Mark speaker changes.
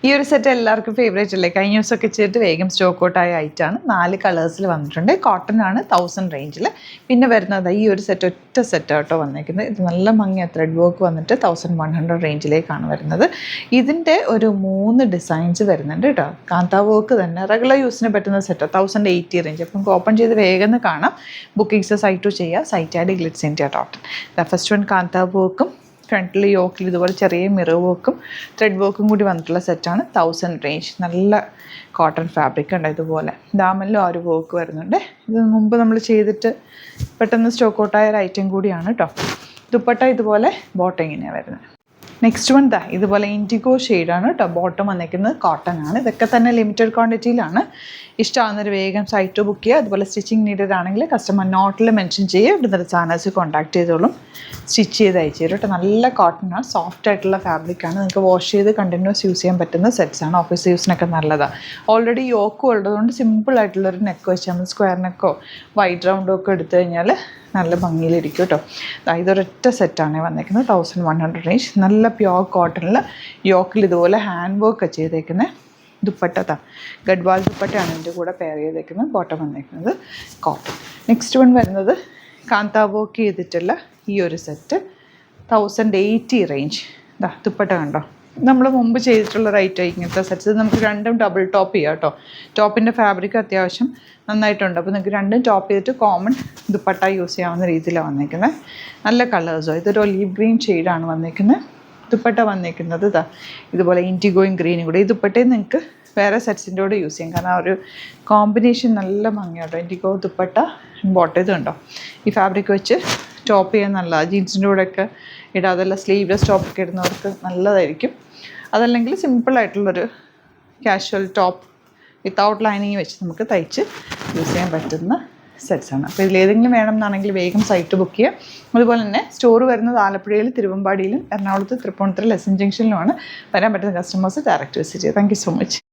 Speaker 1: ഈ ഒരു സെറ്റ് എല്ലാവർക്കും ഫേവറേറ്റ് അല്ലേ? കഴിഞ്ഞ ദിവസമൊക്കെ ചെയ്തിട്ട് വേഗം സ്റ്റോക്ക് ഔട്ട് ആയ ഐറ്റമാണ്. 4 കളേഴ്സിൽ വന്നിട്ടുണ്ട്. കോട്ടൺ ആണ് 1000 റേഞ്ചിൽ. പിന്നെ വരുന്നത് ഈ ഒരു സെറ്റ് ഒറ്റ സെറ്റാട്ടോ വന്നിരിക്കുന്നത്. ഇത് നല്ല ഭംഗിയ ത്രെഡ് വർക്ക് വന്നിട്ട് 1100 റേഞ്ചിലേക്കാണ് വരുന്നത്. ഇതിൻ്റെ ഒരു 3 ഡിസൈൻസ് വരുന്നുണ്ട് കേട്ടോ. കാന്ത വർക്ക് തന്നെ റെഗുലർ യൂസിന് പറ്റുന്ന സെറ്റ് 1080 റേഞ്ച്. അപ്പം ഓപ്പൺ ചെയ്ത് വേഗം കാണാം. ബുക്കിംഗ്സ് സൈറ്റ് ചെയ്യുക. Site add glitz India total. First one കാന്ത വർക്കും ഫ്രണ്ടിൽ യോക്കിൽ ഇതുപോലെ ചെറിയ മിറർ വർക്കും ത്രെഡ് വർക്കും കൂടി വന്നിട്ടുള്ള സെറ്റാണ്. 1000 റേഞ്ച്. നല്ല കോട്ടൺ ഫാബ്രിക് ഉണ്ട്. ഇതുപോലെ ദാമനിലും ആ ഒരു വർക്ക് വരുന്നുണ്ട്. ഇത് മുമ്പ് നമ്മൾ ചെയ്തിട്ട് പെട്ടെന്ന് സ്റ്റോക്ക് ഔട്ടായ ഒരു ഐറ്റം കൂടിയാണ് കേട്ടോ. ദുപ്പട്ട ഇതുപോലെ ബോട്ടം ഇങ്ങനെയാണ് വരുന്നത്. നെക്സ്റ്റ് വൺ ഇതുപോലെ ഇൻഡിഗോ ഷെയ്ഡാണ് കേട്ടോ. ബോട്ടം വന്നിരിക്കുന്നത് കോട്ടൺ ആണ്. ഇതൊക്കെ തന്നെ ലിമിറ്റഡ് ക്വാണ്ടിറ്റിയിലാണ്. ഇഷ്ടമാകുന്നൊരു വേഗം സൈറ്റ് ബുക്ക് ചെയ്യുക. അതുപോലെ സ്റ്റിച്ചിങ് നീഡഡ് ആണെങ്കിൽ കസ്റ്റമർ നോട്ടിൽ മെൻഷൻ ചെയ്യുക. ഇവിടുന്ന് ചാനൽസ് കോൺടാക്ട് ചെയ്തോളും. സ്റ്റിച്ച് ചെയ്ത് അയച്ചു തരും കേട്ടോ. നല്ല കോട്ടണാണ്. സോഫ്റ്റ് ആയിട്ടുള്ള ഫാബ്രിക്കാണ്. നിങ്ങൾക്ക് വാഷ് ചെയ്ത് കണ്ടിന്യൂസ് യൂസ് ചെയ്യാൻ പറ്റുന്ന സെറ്റ്സാണ്. ഓഫീസ് യൂസിനൊക്കെ നല്ലതാണ്. ഓൾറെഡി യോക്കും ഉള്ളതുകൊണ്ട് സിമ്പിളായിട്ടുള്ളൊരു നെക്ക് വെച്ചാൽ നമ്മൾ സ്ക്വയർ നെക്കോ വൈറ്റ് റൗണ്ടോ ഒക്കെ എടുത്തു കഴിഞ്ഞാൽ നല്ല ഭംഗിയിലിരിക്കും കേട്ടോ. ഇതൊരൊറ്റ സെറ്റാണ് വന്നേക്കുന്നത്. 1100 റേഞ്ച്. നല്ല പ്യോർ കോട്ടണിൽ യോക്കിൽ ഇതുപോലെ ഹാൻഡ് വർക്ക് ചെയ്തേക്കുന്നത്. ദുപ്പട്ട ഗഡ്വാൾ ദുപ്പട്ടയാണ് ഇതിൻ്റെ കൂടെ പെയർ ചെയ്തേക്കുന്നത്. ബോട്ടം വന്നേക്കുന്നത് കോട്ടൺ. നെക്സ്റ്റ് വൺ വരുന്നത് കാന്ത വർക്ക് ചെയ്തിട്ടുള്ള ഈ ഒരു സെറ്റ് 1080 റേഞ്ച്. ദുപ്പട്ട കണ്ടോ. നമ്മൾ മുമ്പ് ചെയ്തിട്ടുള്ള റൈറ്റ് ഇങ്ങനത്തെ സെറ്റ്സ് നമുക്ക് രണ്ടും ഡബിൾ ടോപ്പ് ചെയ്യാം കേട്ടോ. ടോപ്പിൻ്റെ ഫാബ്രിക് അത്യാവശ്യം നന്നായിട്ടുണ്ട്. അപ്പോൾ നിങ്ങൾക്ക് രണ്ടും ടോപ്പ് ചെയ്തിട്ട് കോമൺ ദുപ്പട്ട യൂസ് ചെയ്യാവുന്ന രീതിയിലാണ് വന്നിരിക്കുന്നത്. നല്ല കളേഴ്സോ. ഇതൊരു ഒലീവ് ഗ്രീൻ ഷെയ്ഡാണ് വന്നിരിക്കുന്നത്. ദുപ്പട്ട വന്നിരിക്കുന്നത് ഇതുപോലെ ഇൻഡിഗോയും ഗ്രീനും കൂടെ. ഈ ദുപ്പട്ടയും നിങ്ങൾക്ക് വേറെ സെറ്റ്സിൻ്റെ കൂടെ യൂസ് ചെയ്യാം. കാരണം ആ ഒരു കോമ്പിനേഷൻ നല്ല ഭംഗിയാട്ടോ. ഇൻഡിഗോ ദുപ്പട്ട ബോട്ടം ഇത് കണ്ടോ. ഈ ഫാബ്രിക് വെച്ച് ടോപ്പ് ചെയ്യാൻ നല്ലതാണ്. ജീൻസിൻ്റെ കൂടെയൊക്കെ ഇടാം. അതെല്ലാം സ്ലീവ്ലെസ് ടോപ്പൊക്കെ ഇടുന്നവർക്ക് നല്ലതായിരിക്കും. അതല്ലെങ്കിൽ സിമ്പിളായിട്ടുള്ളൊരു കാഷ്വൽ ടോപ്പ് വിത്തൗട്ട് ലൈനിങ് വെച്ച് നമുക്ക് തയ്ച്ച് യൂസ് ചെയ്യാൻ പറ്റുന്ന സെറ്റ്സാണ്. അപ്പോൾ ഇതിലേതെങ്കിലും വേണമെന്നാണെങ്കിൽ വേഗം സൈറ്റ് ബുക്ക് ചെയ്യുക. അതുപോലെ തന്നെ സ്റ്റോർ വരുന്നത് ആലപ്പുഴയിൽ, തിരുവമ്പാടിയിലും, എറണാകുളത്ത്, തൃപ്പൂണിത്തുറ, ലെസൺ ജംഗ്ഷനിലുമാണ്. വരാൻ പറ്റുന്ന കസ്റ്റമേഴ്സ് ഡയറക്റ്റ് വിസിറ്റ് ചെയ്യുക. Thank you so much.